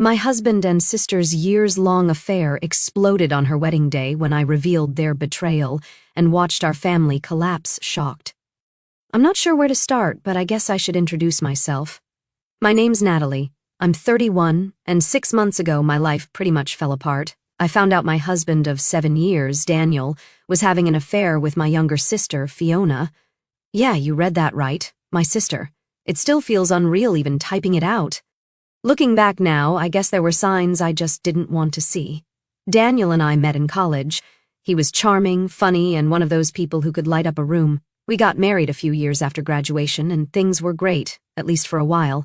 My husband and sister's years-long affair exploded on her wedding day when I revealed their betrayal and watched our family collapse, shocked. I'm not sure where to start, but I guess I should introduce myself. My name's Natalie. I'm 31, and 6 months ago my life pretty much fell apart. I found out my husband of 7 years, Daniel, was having an affair with my younger sister, Fiona. Yeah, you read that right, my sister. It still feels unreal even typing it out. Looking back now, I guess there were signs I just didn't want to see. Daniel and I met in college. He was charming, funny, and one of those people who could light up a room. We got married a few years after graduation, and things were great, at least for a while.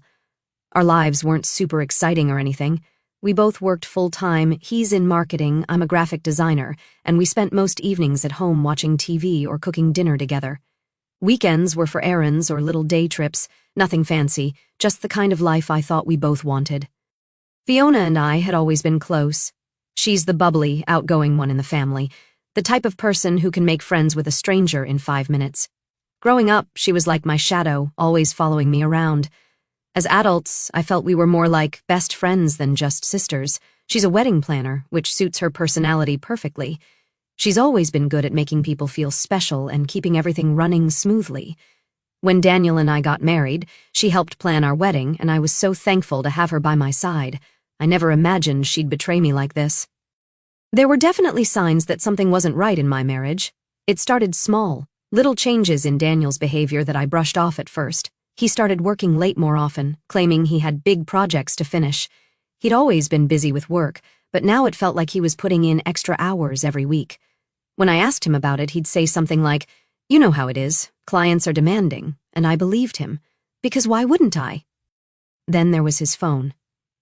Our lives weren't super exciting or anything. We both worked full-time. He's in marketing, I'm a graphic designer, and we spent most evenings at home watching TV or cooking dinner together. Weekends were for errands or little day trips, nothing fancy, just the kind of life I thought we both wanted. Fiona and I had always been close. She's the bubbly, outgoing one in the family, the type of person who can make friends with a stranger in 5 minutes. Growing up, she was like my shadow, always following me around. As adults, I felt we were more like best friends than just sisters. She's a wedding planner, which suits her personality perfectly. She's always been good at making people feel special and keeping everything running smoothly. When Daniel and I got married, she helped plan our wedding, and I was so thankful to have her by my side. I never imagined she'd betray me like this. There were definitely signs that something wasn't right in my marriage. It started small, little changes in Daniel's behavior that I brushed off at first. He started working late more often, claiming he had big projects to finish. He'd always been busy with work, but now it felt like he was putting in extra hours every week. When I asked him about it, he'd say something like, "You know how it is, clients are demanding," and I believed him, because why wouldn't I? Then there was his phone.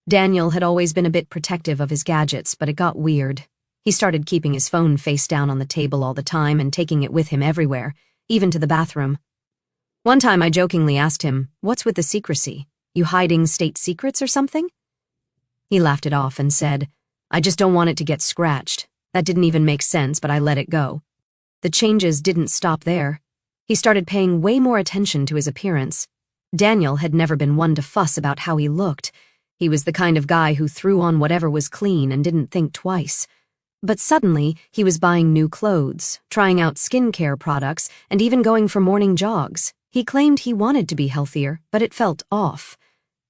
Daniel had always been a bit protective of his gadgets, but it got weird. He started keeping his phone face down on the table all the time and taking it with him everywhere, even to the bathroom. One time I jokingly asked him, "What's with the secrecy? You hiding state secrets or something?" He laughed it off and said, "I just don't want it to get scratched." That didn't even make sense, but I let it go. The changes didn't stop there. He started paying way more attention to his appearance. Daniel had never been one to fuss about how he looked. He was the kind of guy who threw on whatever was clean and didn't think twice. But suddenly, he was buying new clothes, trying out skincare products, and even going for morning jogs. He claimed he wanted to be healthier, but it felt off.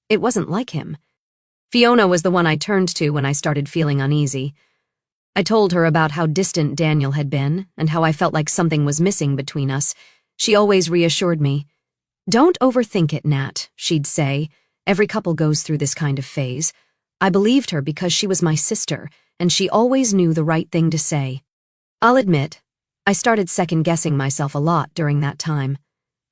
It wasn't like him. Fiona was the one I turned to when I started feeling uneasy. I told her about how distant Daniel had been and how I felt like something was missing between us. She always reassured me. "Don't overthink it, Nat," she'd say. "Every couple goes through this kind of phase." I believed her because she was my sister, and she always knew the right thing to say. I'll admit, I started second-guessing myself a lot during that time.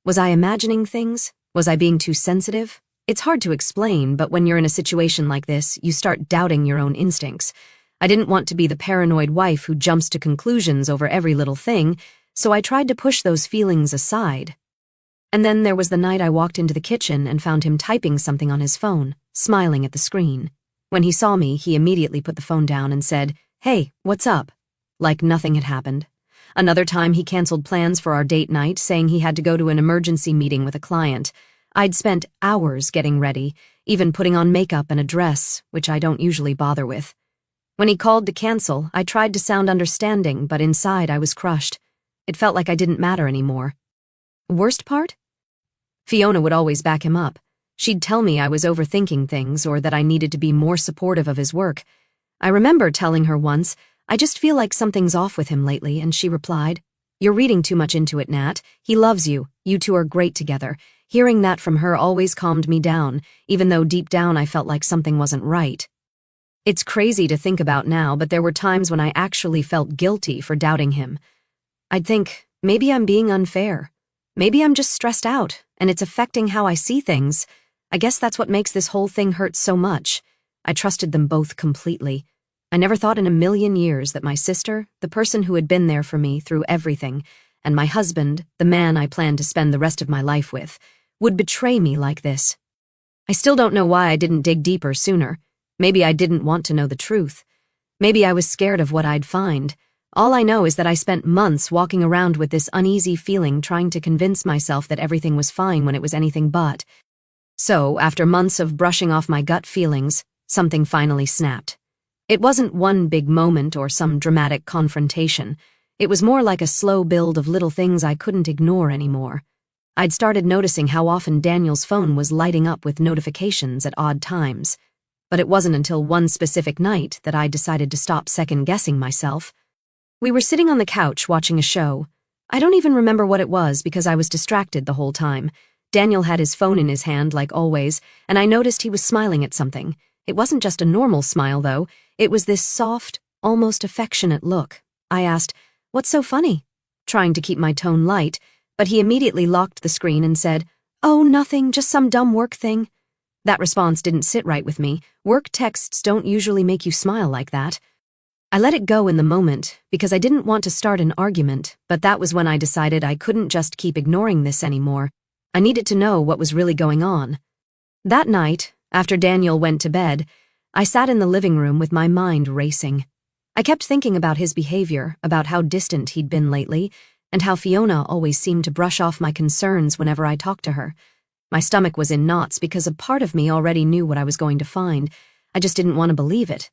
Was I imagining things? Was I being too sensitive? It's hard to explain, but when you're in a situation like this, you start doubting your own instincts. I didn't want to be the paranoid wife who jumps to conclusions over every little thing, so I tried to push those feelings aside. And then there was the night I walked into the kitchen and found him typing something on his phone, smiling at the screen. When he saw me, he immediately put the phone down and said, "Hey, what's up?" Like nothing had happened. Another time he canceled plans for our date night, saying he had to go to an emergency meeting with a client. I'd spent hours getting ready, even putting on makeup and a dress, which I don't usually bother with. When he called to cancel, I tried to sound understanding, but inside I was crushed. It felt like I didn't matter anymore. Worst part? Fiona would always back him up. She'd tell me I was overthinking things or that I needed to be more supportive of his work. I remember telling her once, "I just feel like something's off with him lately," and she replied, "You're reading too much into it, Nat. He loves you. You two are great together." Hearing that from her always calmed me down, even though deep down I felt like something wasn't right. It's crazy to think about now, but there were times when I actually felt guilty for doubting him. I'd think, maybe I'm being unfair. Maybe I'm just stressed out, and it's affecting how I see things. I guess that's what makes this whole thing hurt so much. I trusted them both completely. I never thought in a million years that my sister, the person who had been there for me through everything, and my husband, the man I planned to spend the rest of my life with, would betray me like this. I still don't know why I didn't dig deeper sooner. Maybe I didn't want to know the truth. Maybe I was scared of what I'd find. All I know is that I spent months walking around with this uneasy feeling, trying to convince myself that everything was fine when it was anything but. So, after months of brushing off my gut feelings, something finally snapped. It wasn't one big moment or some dramatic confrontation. It was more like a slow build of little things I couldn't ignore anymore. I'd started noticing how often Daniel's phone was lighting up with notifications at odd times. But it wasn't until one specific night that I decided to stop second-guessing myself. We were sitting on the couch watching a show. I don't even remember what it was because I was distracted the whole time. Daniel had his phone in his hand, like always, and I noticed he was smiling at something. It wasn't just a normal smile, though. It was this soft, almost affectionate look. I asked, "What's so funny?" trying to keep my tone light, but he immediately locked the screen and said, "Oh, nothing, just some dumb work thing." That response didn't sit right with me. Work texts don't usually make you smile like that. I let it go in the moment because I didn't want to start an argument, but that was when I decided I couldn't just keep ignoring this anymore. I needed to know what was really going on. That night, after Daniel went to bed, I sat in the living room with my mind racing. I kept thinking about his behavior, about how distant he'd been lately, and how Fiona always seemed to brush off my concerns whenever I talked to her. My stomach was in knots because a part of me already knew what I was going to find. I just didn't want to believe it.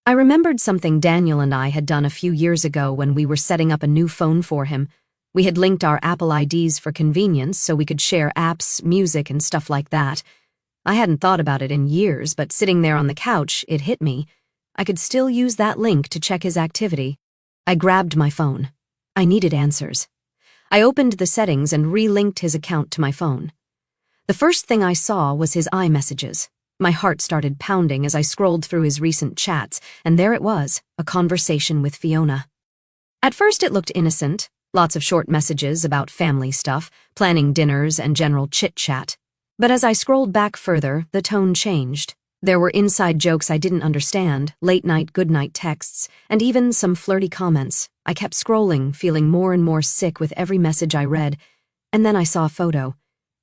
I remembered something Daniel and I had done a few years ago when we were setting up a new phone for him. We had linked our Apple IDs for convenience so we could share apps, music, and stuff like that. I hadn't thought about it in years, but sitting there on the couch, it hit me. I could still use that link to check his activity. I grabbed my phone. I needed answers. I opened the settings and re-linked his account to my phone. The first thing I saw was his iMessages. My heart started pounding as I scrolled through his recent chats, and there it was, a conversation with Fiona. At first it looked innocent, lots of short messages about family stuff, planning dinners, and general chit-chat. But as I scrolled back further, the tone changed. There were inside jokes I didn't understand, late-night good-night texts, and even some flirty comments. I kept scrolling, feeling more and more sick with every message I read, and then I saw a photo.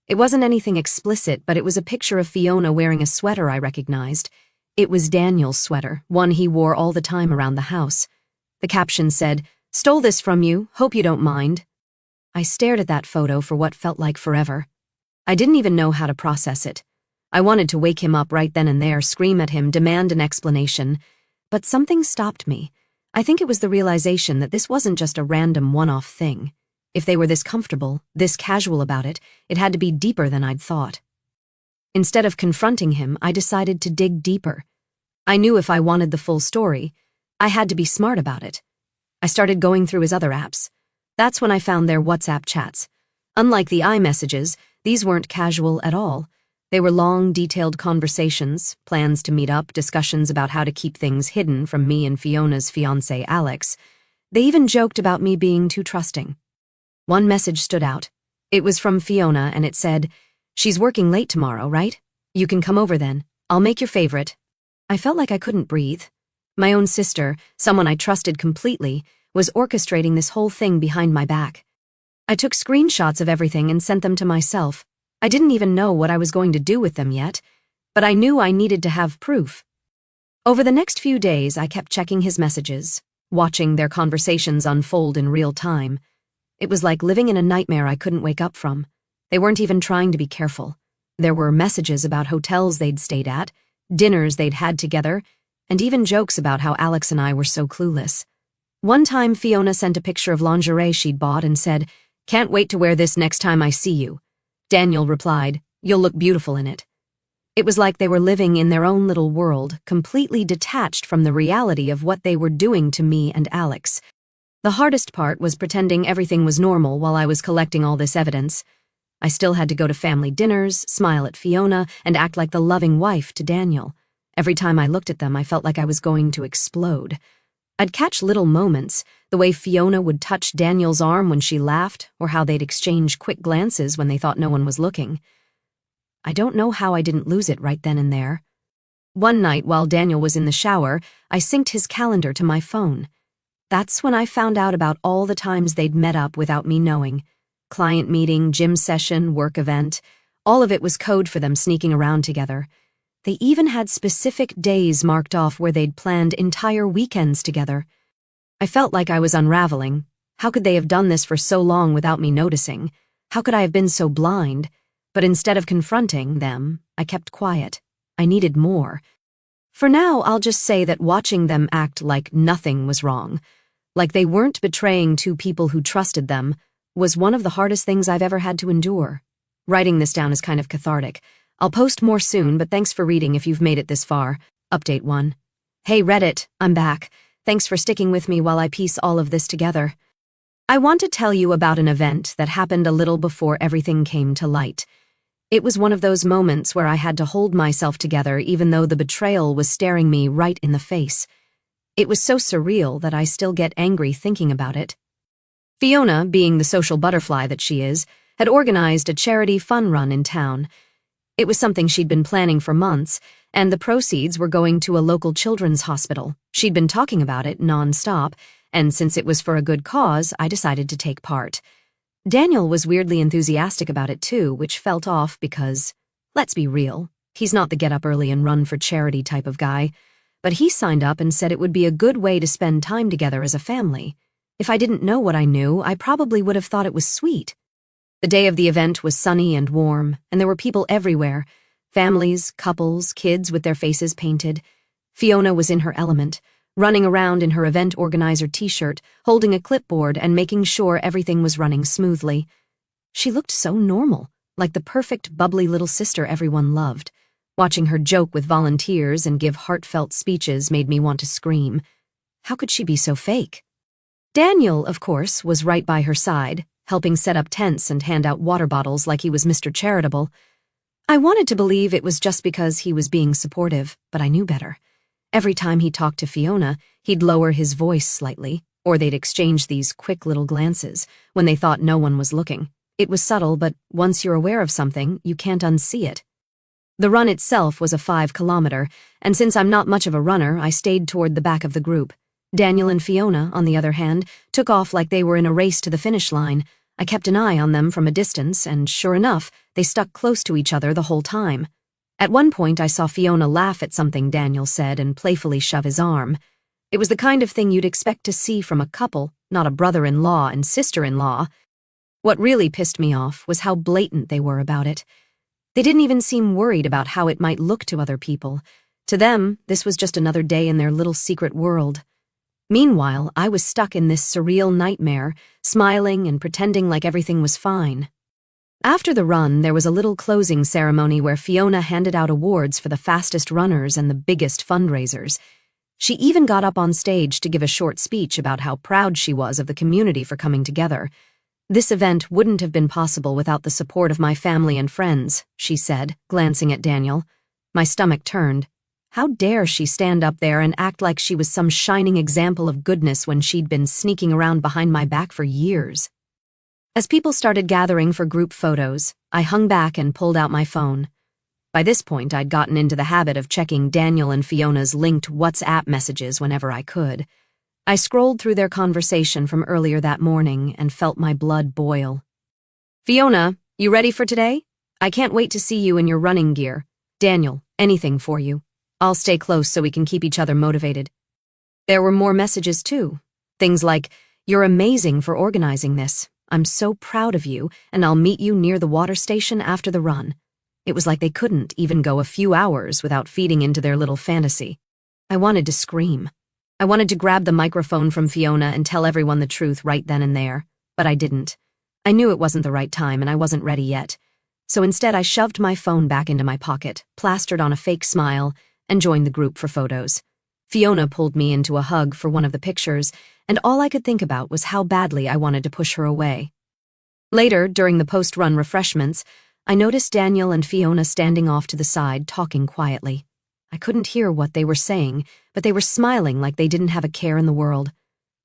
It wasn't anything explicit, but it was a picture of Fiona wearing a sweater I recognized. It was Daniel's sweater, one he wore all the time around the house. The caption said, "Stole this from you, hope you don't mind." I stared at that photo for what felt like forever. I didn't even know how to process it. I wanted to wake him up right then and there, scream at him, demand an explanation. But something stopped me. I think it was the realization that this wasn't just a random one-off thing. If they were this comfortable, this casual about it, it had to be deeper than I'd thought. Instead of confronting him, I decided to dig deeper. I knew if I wanted the full story, I had to be smart about it. I started going through his other apps. That's when I found their WhatsApp chats. Unlike the iMessages, these weren't casual at all. They were long, detailed conversations, plans to meet up, discussions about how to keep things hidden from me and Fiona's fiancé, Alex. They even joked about me being too trusting. One message stood out. It was from Fiona, and it said, "She's working late tomorrow, right? You can come over then. I'll make your favorite." I felt like I couldn't breathe. My own sister, someone I trusted completely, was orchestrating this whole thing behind my back. I took screenshots of everything and sent them to myself. I didn't even know what I was going to do with them yet, but I knew I needed to have proof. Over the next few days, I kept checking his messages, watching their conversations unfold in real time. It was like living in a nightmare I couldn't wake up from. They weren't even trying to be careful. There were messages about hotels they'd stayed at, dinners they'd had together, and even jokes about how Alex and I were so clueless. One time, Fiona sent a picture of lingerie she'd bought and said, "Can't wait to wear this next time I see you." Daniel replied, "You'll look beautiful in it." It was like they were living in their own little world, completely detached from the reality of what they were doing to me and Alex. The hardest part was pretending everything was normal while I was collecting all this evidence. I still had to go to family dinners, smile at Fiona, and act like the loving wife to Daniel. Every time I looked at them, I felt like I was going to explode. I'd catch little moments, the way Fiona would touch Daniel's arm when she laughed, or how they'd exchange quick glances when they thought no one was looking. I don't know how I didn't lose it right then and there. One night, while Daniel was in the shower, I synced his calendar to my phone. That's when I found out about all the times they'd met up without me knowing. Client meeting, gym session, work event. All of it was code for them sneaking around together. They even had specific days marked off where they'd planned entire weekends together. I felt like I was unraveling. How could they have done this for so long without me noticing? How could I have been so blind? But instead of confronting them, I kept quiet. I needed more. For now, I'll just say that watching them act like nothing was wrong, like they weren't betraying two people who trusted them, was one of the hardest things I've ever had to endure. Writing this down is kind of cathartic. I'll post more soon, but thanks for reading if you've made it this far. Update 1. Hey Reddit, I'm back. Thanks for sticking with me while I piece all of this together. I want to tell you about an event that happened a little before everything came to light. It was one of those moments where I had to hold myself together even though the betrayal was staring me right in the face. It was so surreal that I still get angry thinking about it. Fiona, being the social butterfly that she is, had organized a charity fun run in town. It was something she'd been planning for months, and the proceeds were going to a local children's hospital. She'd been talking about it non-stop, and since it was for a good cause, I decided to take part. Daniel was weirdly enthusiastic about it too, which felt off because, let's be real, he's not the get up early and run for charity type of guy, but he signed up and said it would be a good way to spend time together as a family. If I didn't know what I knew, I probably would have thought it was sweet. The day of the event was sunny and warm, and there were people everywhere. Families, couples, kids with their faces painted. Fiona was in her element, running around in her event organizer t-shirt, holding a clipboard and making sure everything was running smoothly. She looked so normal, like the perfect bubbly little sister everyone loved. Watching her joke with volunteers and give heartfelt speeches made me want to scream. How could she be so fake? Daniel, of course, was right by her side, helping set up tents and hand out water bottles like he was Mr. Charitable. I wanted to believe it was just because he was being supportive, but I knew better. Every time he talked to Fiona, he'd lower his voice slightly, or they'd exchange these quick little glances when they thought no one was looking. It was subtle, but once you're aware of something, you can't unsee it. The run itself was a 5-kilometer, and since I'm not much of a runner, I stayed toward the back of the group. Daniel and Fiona, on the other hand, took off like they were in a race to the finish line. I kept an eye on them from a distance, and sure enough, they stuck close to each other the whole time. At one point, I saw Fiona laugh at something Daniel said and playfully shove his arm. It was the kind of thing you'd expect to see from a couple, not a brother-in-law and sister-in-law. What really pissed me off was how blatant they were about it. They didn't even seem worried about how it might look to other people. To them, this was just another day in their little secret world. Meanwhile, I was stuck in this surreal nightmare, smiling and pretending like everything was fine. After the run, there was a little closing ceremony where Fiona handed out awards for the fastest runners and the biggest fundraisers. She even got up on stage to give a short speech about how proud she was of the community for coming together. This event wouldn't have been possible without the support of my family and friends, she said, glancing at Daniel. My stomach turned. How dare she stand up there and act like she was some shining example of goodness when she'd been sneaking around behind my back for years. As people started gathering for group photos, I hung back and pulled out my phone. By this point, I'd gotten into the habit of checking Daniel and Fiona's linked WhatsApp messages whenever I could. I scrolled through their conversation from earlier that morning and felt my blood boil. Fiona, you ready for today? I can't wait to see you in your running gear. Daniel, anything for you. I'll stay close so we can keep each other motivated. There were more messages too. Things like, you're amazing for organizing this. I'm so proud of you, and I'll meet you near the water station after the run. It was like they couldn't even go a few hours without feeding into their little fantasy. I wanted to scream. I wanted to grab the microphone from Fiona and tell everyone the truth right then and there, but I didn't. I knew it wasn't the right time and I wasn't ready yet. So instead I shoved my phone back into my pocket, plastered on a fake smile, and joined the group for photos. Fiona pulled me into a hug for one of the pictures, and all I could think about was how badly I wanted to push her away. Later, during the post-run refreshments, I noticed Daniel and Fiona standing off to the side, talking quietly. I couldn't hear what they were saying, but they were smiling like they didn't have a care in the world.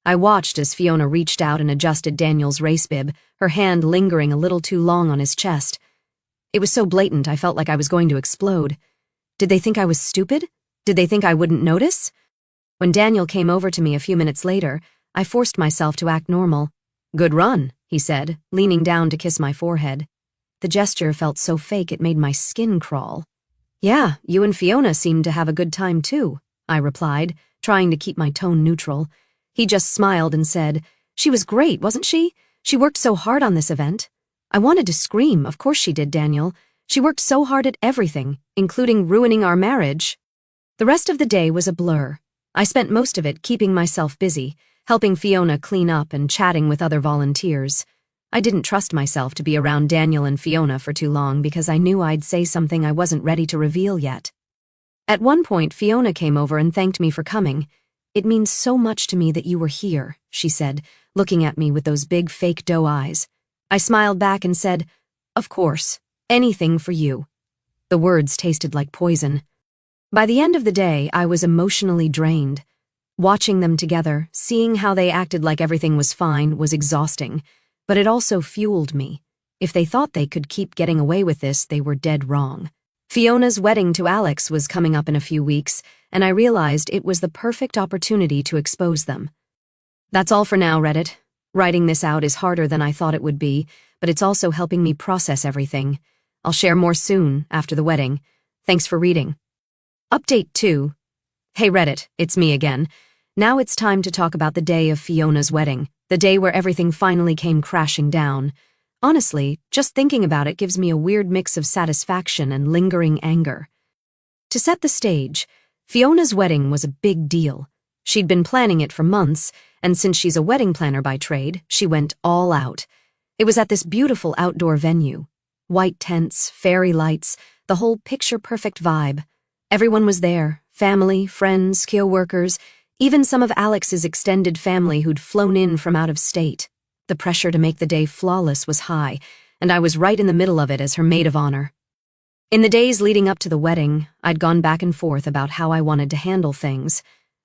I watched as Fiona reached out and adjusted Daniel's race bib, her hand lingering a little too long on his chest. It was so blatant I felt like I was going to explode. Did they think I was stupid? Did they think I wouldn't notice? When Daniel came over to me a few minutes later, I forced myself to act normal. Good run, he said, leaning down to kiss my forehead. The gesture felt so fake it made my skin crawl. Yeah, you and Fiona seemed to have a good time too, I replied, trying to keep my tone neutral. He just smiled and said, She was great, wasn't she? She worked so hard on this event. I wanted to scream, of course she did, Daniel. She worked so hard at everything, including ruining our marriage. The rest of the day was a blur. I spent most of it keeping myself busy, helping Fiona clean up and chatting with other volunteers. I didn't trust myself to be around Daniel and Fiona for too long because I knew I'd say something I wasn't ready to reveal yet. At one point, Fiona came over and thanked me for coming. "It means so much to me that you were here," she said, looking at me with those big fake doe eyes. I smiled back and said, "Of course, anything for you." The words tasted like poison. By the end of the day, I was emotionally drained. Watching them together, seeing how they acted like everything was fine, was exhausting, but it also fueled me. If they thought they could keep getting away with this, they were dead wrong. Fiona's wedding to Alex was coming up in a few weeks, and I realized it was the perfect opportunity to expose them. That's all for now, Reddit. Writing this out is harder than I thought it would be, but it's also helping me process everything. I'll share more soon, after the wedding. Thanks for reading. Update 2. Hey Reddit, it's me again. Now it's time to talk about the day of Fiona's wedding, the day where everything finally came crashing down. Honestly, just thinking about it gives me a weird mix of satisfaction and lingering anger. To set the stage, Fiona's wedding was a big deal. She'd been planning it for months, and since she's a wedding planner by trade, she went all out. It was at this beautiful outdoor venue. White tents, fairy lights, the whole picture-perfect vibe. Everyone was there, family, friends, co-workers, even some of Alex's extended family who'd flown in from out of state. The pressure to make the day flawless was high, and I was right in the middle of it as her maid of honor. In the days leading up to the wedding, I'd gone back and forth about how I wanted to handle things.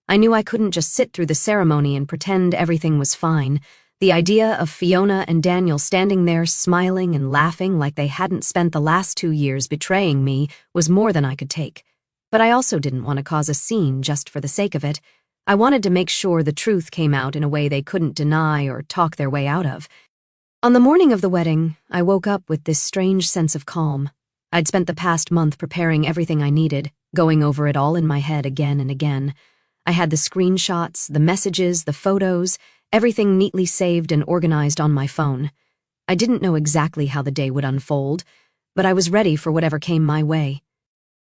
I knew I couldn't just sit through the ceremony and pretend everything was fine. The idea of Fiona and Daniel standing there smiling and laughing like they hadn't spent the last 2 years betraying me was more than I could take. But I also didn't want to cause a scene just for the sake of it. I wanted to make sure the truth came out in a way they couldn't deny or talk their way out of. On the morning of the wedding, I woke up with this strange sense of calm. I'd spent the past month preparing everything I needed, going over it all in my head again and again. I had the screenshots, the messages, the photos, everything neatly saved and organized on my phone. I didn't know exactly how the day would unfold, but I was ready for whatever came my way.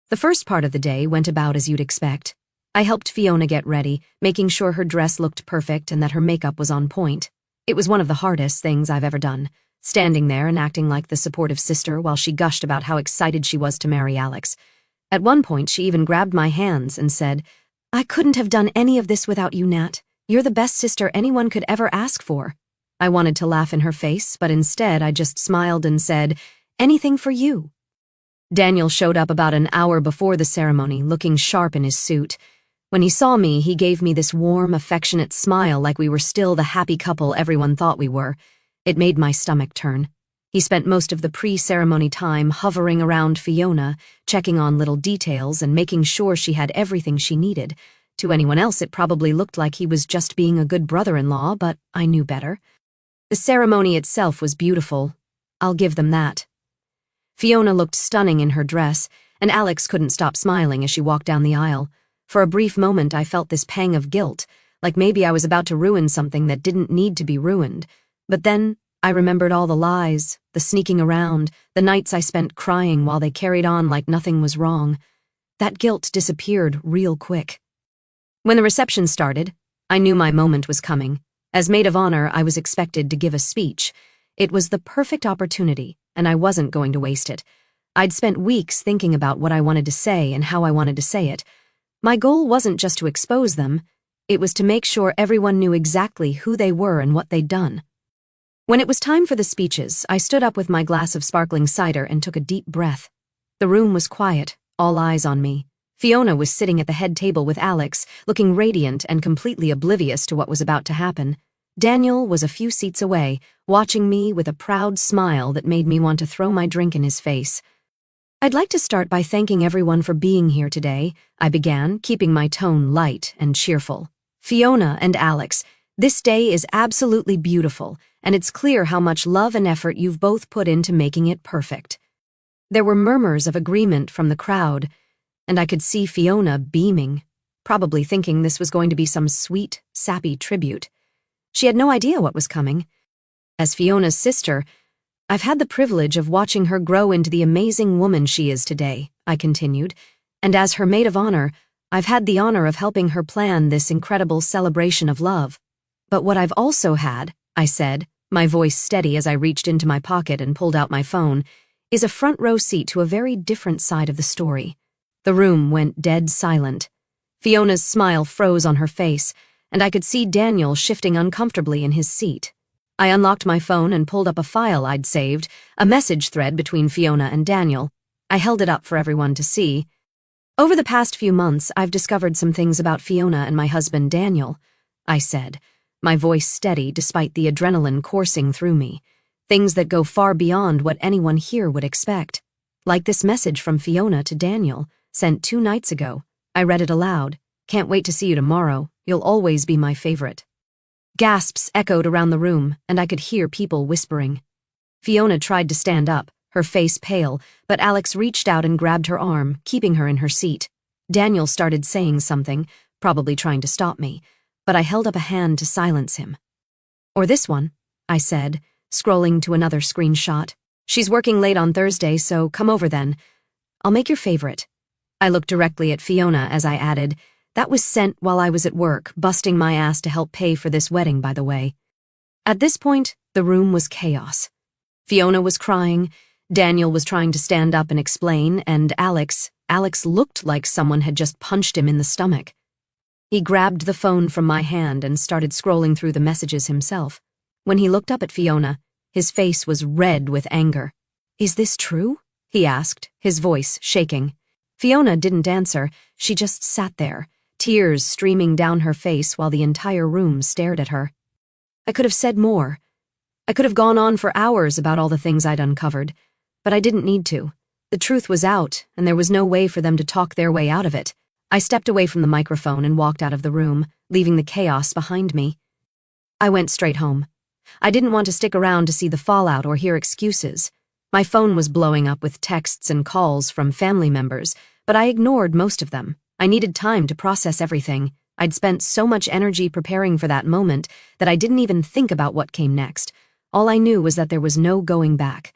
The first part of the day went about as you'd expect. I helped Fiona get ready, making sure her dress looked perfect and that her makeup was on point. It was one of the hardest things I've ever done, standing there and acting like the supportive sister while she gushed about how excited she was to marry Alex. At one point, she even grabbed my hands and said, "I couldn't have done any of this without you, Nat. You're the best sister anyone could ever ask for." I wanted to laugh in her face, but instead I just smiled and said, "Anything for you." Daniel showed up about an hour before the ceremony, looking sharp in his suit. When he saw me, he gave me this warm, affectionate smile like we were still the happy couple everyone thought we were. It made my stomach turn. He spent most of the pre-ceremony time hovering around Fiona, checking on little details and making sure she had everything she needed. To anyone else, it probably looked like he was just being a good brother-in-law, but I knew better. The ceremony itself was beautiful. I'll give them that. Fiona looked stunning in her dress, and Alex couldn't stop smiling as she walked down the aisle. For a brief moment, I felt this pang of guilt, like maybe I was about to ruin something that didn't need to be ruined. But then, I remembered all the lies, the sneaking around, the nights I spent crying while they carried on like nothing was wrong. That guilt disappeared real quick. When the reception started, I knew my moment was coming. As maid of honor, I was expected to give a speech. It was the perfect opportunity, and I wasn't going to waste it. I'd spent weeks thinking about what I wanted to say and how I wanted to say it. My goal wasn't just to expose them, it was to make sure everyone knew exactly who they were and what they'd done. When it was time for the speeches, I stood up with my glass of sparkling cider and took a deep breath. The room was quiet, all eyes on me. Fiona was sitting at the head table with Alex, looking radiant and completely oblivious to what was about to happen. Daniel was a few seats away, watching me with a proud smile that made me want to throw my drink in his face. "I'd like to start by thanking everyone for being here today," I began, keeping my tone light and cheerful. "Fiona and Alex, this day is absolutely beautiful, and it's clear how much love and effort you've both put into making it perfect." There were murmurs of agreement from the crowd, and I could see Fiona beaming, probably thinking this was going to be some sweet, sappy tribute. She had no idea what was coming. As Fiona's sister, I've had the privilege of watching her grow into the amazing woman she is today, I continued, and as her maid of honor, I've had the honor of helping her plan this incredible celebration of love. But what I've also had, I said, my voice steady as I reached into my pocket and pulled out my phone, is a front row seat to a very different side of the story. The room went dead silent. Fiona's smile froze on her face, and I could see Daniel shifting uncomfortably in his seat. I unlocked my phone and pulled up a file I'd saved, a message thread between Fiona and Daniel. I held it up for everyone to see. Over the past few months, I've discovered some things about Fiona and my husband Daniel, I said, my voice steady despite the adrenaline coursing through me. Things that go far beyond what anyone here would expect. Like this message from Fiona to Daniel, sent 2 nights ago. I read it aloud. Can't wait to see you tomorrow. You'll always be my favorite. Gasps echoed around the room, and I could hear people whispering. Fiona tried to stand up, her face pale, but Alex reached out and grabbed her arm, keeping her in her seat. Daniel started saying something, probably trying to stop me, but I held up a hand to silence him. Or this one, I said, scrolling to another screenshot. She's working late on Thursday, so come over then. I'll make your favorite. I looked directly at Fiona as I added, that was sent while I was at work, busting my ass to help pay for this wedding, by the way. At this point, the room was chaos. Fiona was crying, Daniel was trying to stand up and explain, and Alex looked like someone had just punched him in the stomach. He grabbed the phone from my hand and started scrolling through the messages himself. When he looked up at Fiona, his face was red with anger. Is this true? He asked, his voice shaking. Fiona didn't answer, she just sat there, tears streaming down her face while the entire room stared at her. I could have said more. I could have gone on for hours about all the things I'd uncovered, but I didn't need to. The truth was out, and there was no way for them to talk their way out of it. I stepped away from the microphone and walked out of the room, leaving the chaos behind me. I went straight home. I didn't want to stick around to see the fallout or hear excuses. My phone was blowing up with texts and calls from family members, but I ignored most of them. I needed time to process everything. I'd spent so much energy preparing for that moment that I didn't even think about what came next. All I knew was that there was no going back.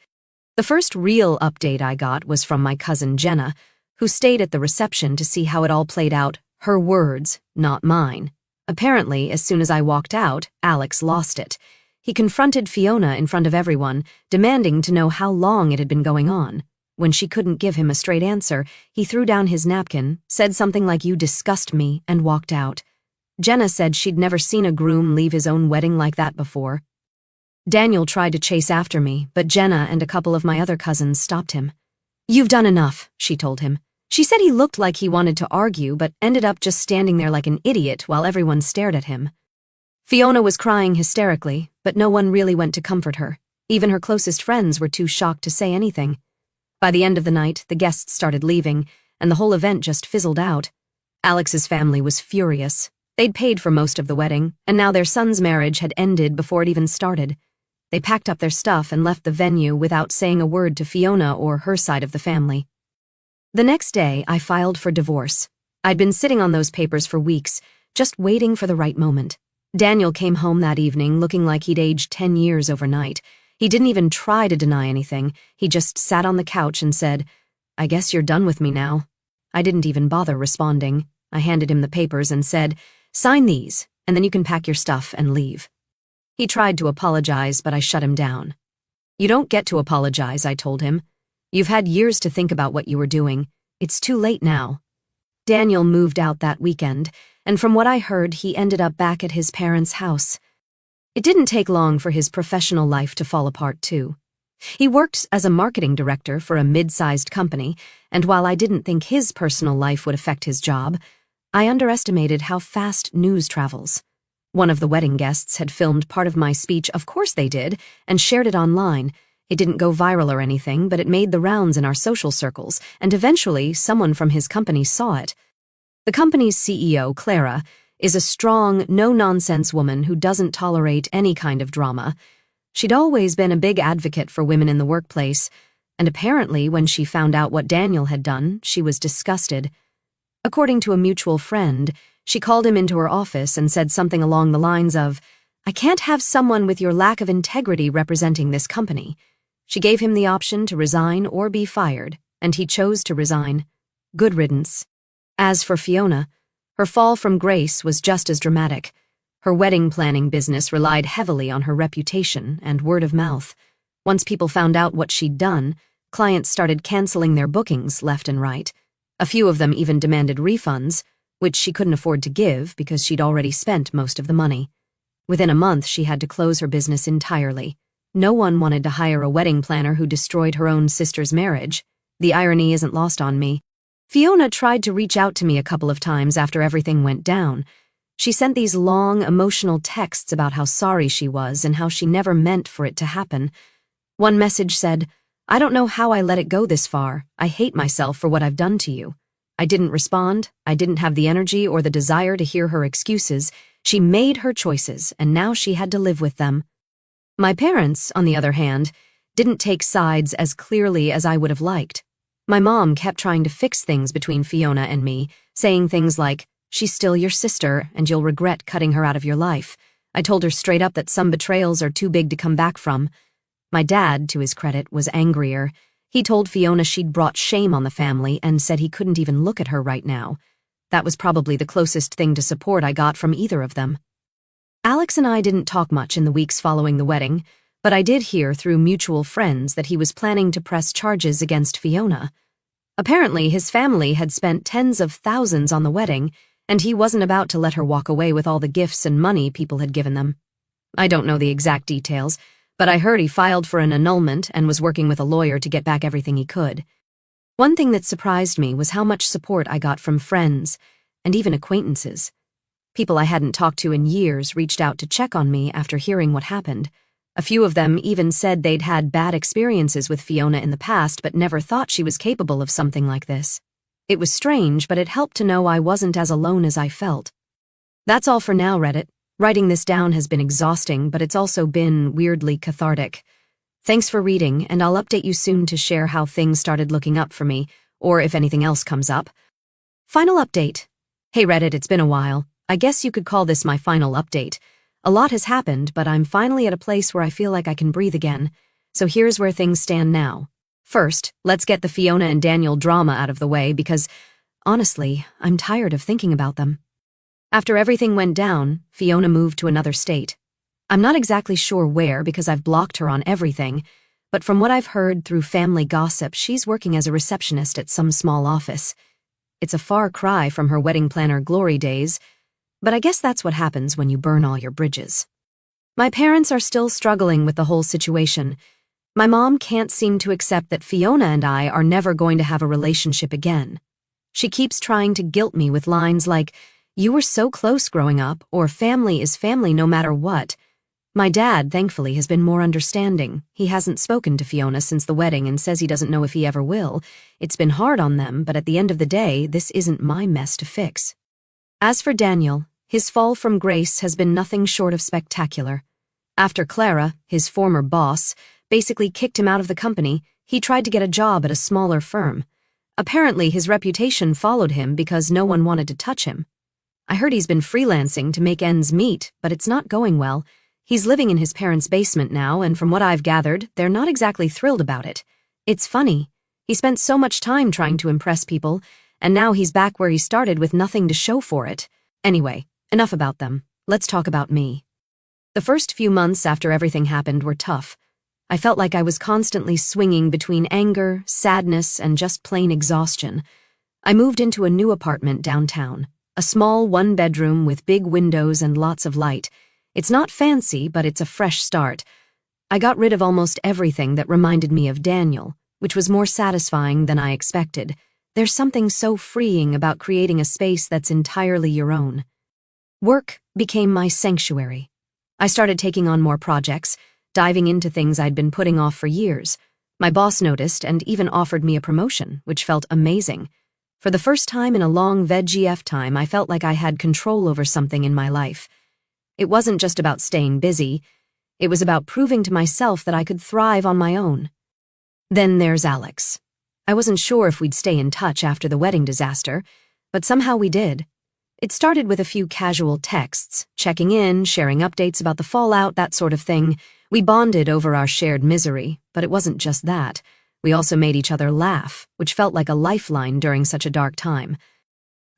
The first real update I got was from my cousin Jenna, who stayed at the reception to see how it all played out, her words, not mine. Apparently, as soon as I walked out, Alex lost it. He confronted Fiona in front of everyone, demanding to know how long it had been going on. When she couldn't give him a straight answer, he threw down his napkin, said something like "You disgust me," and walked out. Jenna said she'd never seen a groom leave his own wedding like that before. Daniel tried to chase after me, but Jenna and a couple of my other cousins stopped him. "You've done enough," she told him. She said he looked like he wanted to argue, but ended up just standing there like an idiot while everyone stared at him. Fiona was crying hysterically, but no one really went to comfort her. Even her closest friends were too shocked to say anything. By the end of the night, the guests started leaving, and the whole event just fizzled out. Alex's family was furious. They'd paid for most of the wedding, and now their son's marriage had ended before it even started. They packed up their stuff and left the venue without saying a word to Fiona or her side of the family. The next day, I filed for divorce. I'd been sitting on those papers for weeks, just waiting for the right moment. Daniel came home that evening looking like he'd aged 10 years overnight. He didn't even try to deny anything. He just sat on the couch and said, "I guess you're done with me now." I didn't even bother responding. I handed him the papers and said, "Sign these, and then you can pack your stuff and leave." He tried to apologize, but I shut him down. "You don't get to apologize," I told him. "You've had years to think about what you were doing. It's too late now." Daniel moved out that weekend, and from what I heard, he ended up back at his parents' house. It didn't take long for his professional life to fall apart, too. He worked as a marketing director for a mid-sized company, and while I didn't think his personal life would affect his job, I underestimated how fast news travels. One of the wedding guests had filmed part of my speech, of course they did, and shared it online. It didn't go viral or anything, but it made the rounds in our social circles, and eventually someone from his company saw it. The company's CEO, Clara, is a strong, no-nonsense woman who doesn't tolerate any kind of drama. She'd always been a big advocate for women in the workplace, and apparently when she found out what Daniel had done, she was disgusted. According to a mutual friend, she called him into her office and said something along the lines of, "I can't have someone with your lack of integrity representing this company." She gave him the option to resign or be fired, and he chose to resign. Good riddance. As for Fiona, her fall from grace was just as dramatic. Her wedding planning business relied heavily on her reputation and word of mouth. Once people found out what she'd done, clients started canceling their bookings left and right. A few of them even demanded refunds, which she couldn't afford to give because she'd already spent most of the money. Within a month, she had to close her business entirely. No one wanted to hire a wedding planner who destroyed her own sister's marriage. The irony isn't lost on me. Fiona tried to reach out to me a couple of times after everything went down. She sent these long, emotional texts about how sorry she was and how she never meant for it to happen. One message said, "I don't know how I let it go this far. I hate myself for what I've done to you." I didn't respond. I didn't have the energy or the desire to hear her excuses. She made her choices, and now she had to live with them. My parents, on the other hand, didn't take sides as clearly as I would have liked. My mom kept trying to fix things between Fiona and me, saying things like, "She's still your sister, and you'll regret cutting her out of your life." I told her straight up that some betrayals are too big to come back from. My dad, to his credit, was angrier. He told Fiona she'd brought shame on the family and said he couldn't even look at her right now. That was probably the closest thing to support I got from either of them. Alex and I didn't talk much in the weeks following the wedding, but I did hear through mutual friends that he was planning to press charges against Fiona. Apparently, his family had spent tens of thousands on the wedding, and he wasn't about to let her walk away with all the gifts and money people had given them. I don't know the exact details, but I heard he filed for an annulment and was working with a lawyer to get back everything he could. One thing that surprised me was how much support I got from friends and even acquaintances. People I hadn't talked to in years reached out to check on me after hearing what happened. A few of them even said they'd had bad experiences with Fiona in the past but never thought she was capable of something like this. It was strange, but it helped to know I wasn't as alone as I felt. That's all for now, Reddit. Writing this down has been exhausting, but it's also been weirdly cathartic. Thanks for reading, and I'll update you soon to share how things started looking up for me, or if anything else comes up. Final update. Hey Reddit, it's been a while. I guess you could call this my final update. A lot has happened, but I'm finally at a place where I feel like I can breathe again. So here's where things stand now. First, let's get the Fiona and Daniel drama out of the way because, honestly, I'm tired of thinking about them. After everything went down, Fiona moved to another state. I'm not exactly sure where because I've blocked her on everything, but from what I've heard through family gossip, she's working as a receptionist at some small office. It's a far cry from her wedding planner glory days, but I guess that's what happens when you burn all your bridges. My parents are still struggling with the whole situation. My mom can't seem to accept that Fiona and I are never going to have a relationship again. She keeps trying to guilt me with lines like, "You were so close growing up," or "Family is family no matter what." My dad, thankfully, has been more understanding. He hasn't spoken to Fiona since the wedding and says he doesn't know if he ever will. It's been hard on them, but at the end of the day, this isn't my mess to fix. As for Daniel, his fall from grace has been nothing short of spectacular. After Clara, his former boss, basically kicked him out of the company, he tried to get a job at a smaller firm. Apparently, his reputation followed him because no one wanted to touch him. I heard he's been freelancing to make ends meet, but it's not going well. He's living in his parents' basement now, and from what I've gathered, they're not exactly thrilled about it. It's funny. He spent so much time trying to impress people, and now he's back where he started with nothing to show for it. Anyway, enough about them. Let's talk about me. The first few months after everything happened were tough. I felt like I was constantly swinging between anger, sadness, and just plain exhaustion. I moved into a new apartment downtown, a small one-bedroom with big windows and lots of light. It's not fancy, but it's a fresh start. I got rid of almost everything that reminded me of Daniel, which was more satisfying than I expected. There's something so freeing about creating a space that's entirely your own. Work became my sanctuary. I started taking on more projects, diving into things I'd been putting off for years. My boss noticed and even offered me a promotion, which felt amazing. For the first time in a long VGF time, I felt like I had control over something in my life. It wasn't just about staying busy. It was about proving to myself that I could thrive on my own. Then there's Alex. I wasn't sure if we'd stay in touch after the wedding disaster, but somehow we did. It started with a few casual texts, checking in, sharing updates about the fallout, that sort of thing. We bonded over our shared misery, but it wasn't just that. We also made each other laugh, which felt like a lifeline during such a dark time.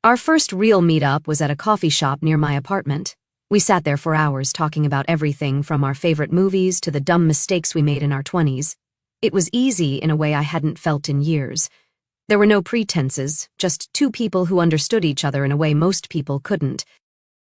Our first real meetup was at a coffee shop near my apartment. We sat there for hours talking about everything from our favorite movies to the dumb mistakes we made in our 20s. It was easy in a way I hadn't felt in years. There were no pretenses, just two people who understood each other in a way most people couldn't.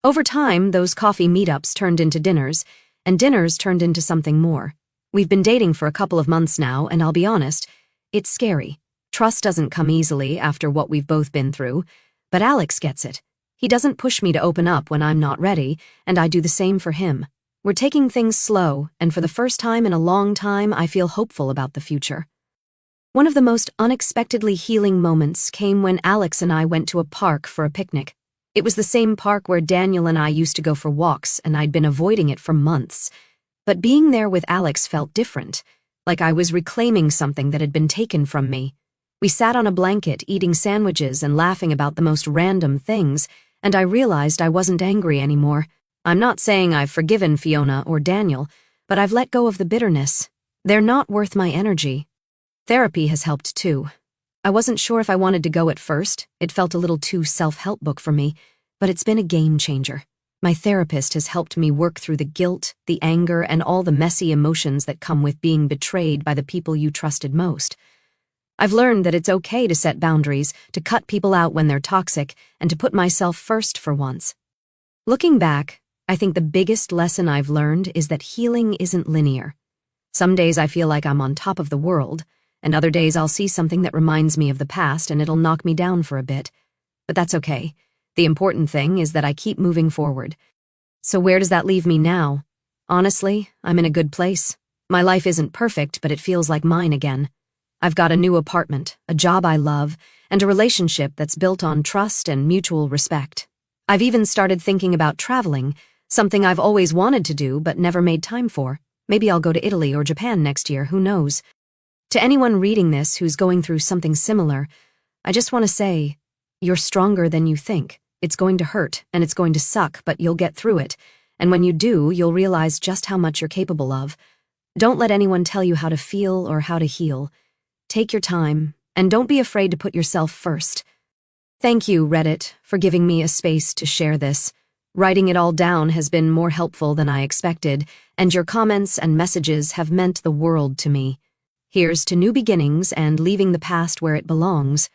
Over time, those coffee meetups turned into dinners, and dinners turned into something more. We've been dating for a couple of months now, and I'll be honest, it's scary. Trust doesn't come easily after what we've both been through, but Alex gets it. He doesn't push me to open up when I'm not ready, and I do the same for him. We're taking things slow, and for the first time in a long time, I feel hopeful about the future. One of the most unexpectedly healing moments came when Alex and I went to a park for a picnic. It was the same park where Daniel and I used to go for walks, and I'd been avoiding it for months. But being there with Alex felt different, like I was reclaiming something that had been taken from me. We sat on a blanket, eating sandwiches and laughing about the most random things, and I realized I wasn't angry anymore. I'm not saying I've forgiven Fiona or Daniel, but I've let go of the bitterness. They're not worth my energy. Therapy has helped too. I wasn't sure if I wanted to go at first. It felt a little too self-help book for me, but it's been a game changer. My therapist has helped me work through the guilt, the anger, and all the messy emotions that come with being betrayed by the people you trusted most. I've learned that it's okay to set boundaries, to cut people out when they're toxic, and to put myself first for once. Looking back, I think the biggest lesson I've learned is that healing isn't linear. Some days I feel like I'm on top of the world, and other days I'll see something that reminds me of the past and it'll knock me down for a bit. But that's okay. The important thing is that I keep moving forward. So where does that leave me now? Honestly, I'm in a good place. My life isn't perfect, but it feels like mine again. I've got a new apartment, a job I love, and a relationship that's built on trust and mutual respect. I've even started thinking about traveling, something I've always wanted to do but never made time for. Maybe I'll go to Italy or Japan next year, who knows? To anyone reading this who's going through something similar, I just want to say, you're stronger than you think. It's going to hurt, and it's going to suck, but you'll get through it. And when you do, you'll realize just how much you're capable of. Don't let anyone tell you how to feel or how to heal. Take your time, and don't be afraid to put yourself first. Thank you, Reddit, for giving me a space to share this. Writing it all down has been more helpful than I expected, and your comments and messages have meant the world to me. Here's to new beginnings and leaving the past where it belongs.